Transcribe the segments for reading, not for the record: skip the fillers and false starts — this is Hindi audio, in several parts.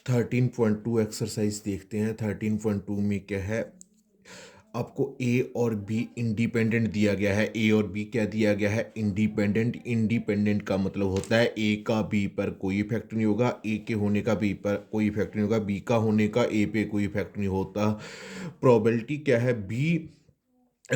13.2 एक्सरसाइज देखते हैं। 13.2 में क्या है, आपको ए और बी इंडिपेंडेंट दिया गया है। ए और बी क्या दिया गया है, इंडिपेंडेंट। इंडिपेंडेंट का मतलब होता है ए का बी पर कोई इफेक्ट नहीं होगा, ए के होने का बी पर कोई इफेक्ट नहीं होगा, बी का होने का ए पे कोई इफेक्ट नहीं होता। प्रोबेबिलिटी क्या है,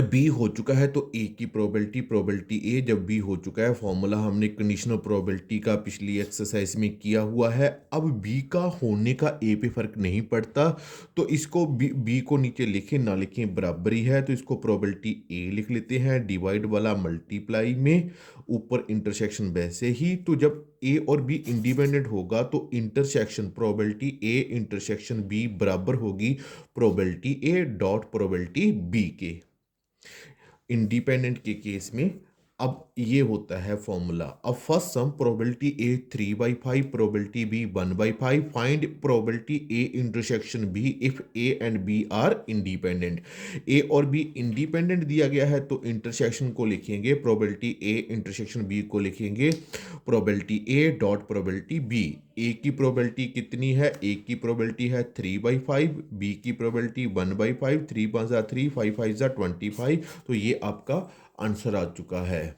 बी हो चुका है तो ए की प्रोबेबिलिटी, प्रोबेबिलिटी ए जब बी हो चुका है, फॉर्मूला हमने कंडीशनल प्रोबेबिलिटी का पिछली एक्सरसाइज में किया हुआ है। अब बी का होने का ए पे फर्क नहीं पड़ता, तो इसको बी को नीचे लिखें ना लिखें बराबर ही है, तो इसको प्रोबेबिलिटी ए लिख लेते हैं, डिवाइड वाला मल्टीप्लाई में, ऊपर इंटरसेक्शन वैसे ही। तो जब ए और बी इंडिपेंडेंट होगा तो intersection probability A intersection B बराबर होगी probability A dot probability B के। इंडिपेंडेंट के केस में अब ये होता है फॉर्मूला। अब first sum probability A 3/5, probability B 1/5, find probability A intersection B if A and B are independent. A और बी इंडिपेंडेंट दिया गया है तो इंटरसेक्शन को लिखेंगे प्रोबेबिलिटी ए इंटरसेक्शन बी को लिखेंगे probability A dot probability B. A की प्रोबेबिलिटी कितनी है, ए की प्रोबेबिलिटी है 3/5, बी की प्रोबेबिलिटी 1/5, 3 5 3, 5 5 25। तो ये आपका आंसर आ चुका है।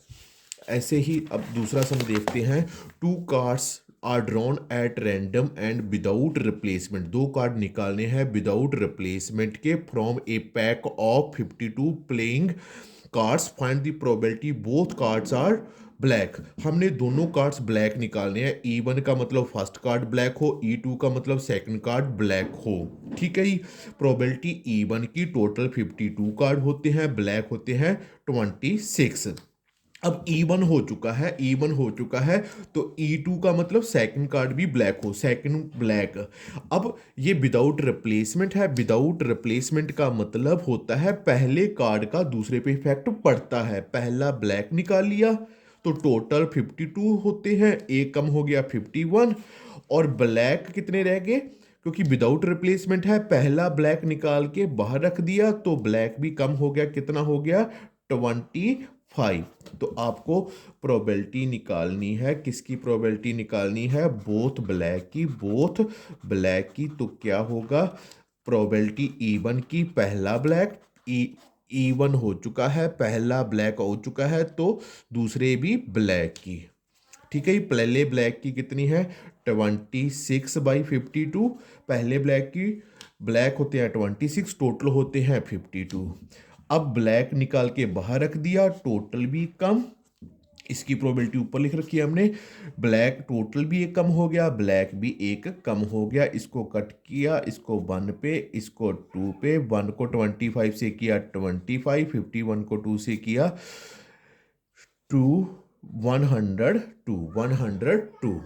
ऐसे ही अब दूसरा सम देखते हैं। 2 cards are drawn at random and without replacement. 2 card निकालने हैं विदाउट रिप्लेसमेंट के from a pack of 52 playing cards, find the probability both cards are black. हमने दोनों कार्ड्स ब्लैक निकालने हैं। E1 का मतलब फर्स्ट कार्ड ब्लैक हो, E2 का मतलब सेकंड कार्ड ब्लैक हो। ठीक है जी। प्रोबेबिलिटी E1 की टोटल 52 कार्ड होते हैं, ब्लैक होते हैं 26। अब E1 हो चुका है, E1 हो चुका है तो E2 का मतलब सेकंड कार्ड भी ब्लैक हो, सेकंड ब्लैक। अब ये विदाउट रिप्लेसमेंट है, विदाउट रिप्लेसमेंट का मतलब होता है पहले कार्ड का दूसरे पे इफेक्ट पड़ता है। पहला ब्लैक निकाल लिया तो टोटल 52 होते हैं, एक कम हो गया 51, और ब्लैक कितने रह गए, क्योंकि विदाउट रिप्लेसमेंट है, पहला ब्लैक निकाल के बाहर रख दिया तो ब्लैक भी कम हो गया, कितना हो गया 25। तो आपको प्रोबेबिलिटी निकालनी है, किसकी प्रोबेबिलिटी निकालनी है, बोथ ब्लैक की, बोथ ब्लैक की। तो क्या होगा, प्रोबेबिलिटी E1 की, पहला ब्लैक, E1 हो चुका है, पहला ब्लैक हो चुका है तो दूसरे भी ब्लैक की। ठीक है, पहले ब्लैक की कितनी है 26/52, पहले ब्लैक की, ब्लैक होते हैं 26, टोटल होते हैं 52। अब ब्लैक निकाल के बाहर रख दिया, टोटल भी कम, इसकी प्रोबेबिलिटी ऊपर लिख रखी है हमने। ब्लैक टोटल भी एक कम हो गया, ब्लैक भी एक कम हो गया। इसको कट किया, इसको 1 पे, इसको 2 पे, 1 को 25 से किया 25, 51 को 2 से किया 2, 102, 102।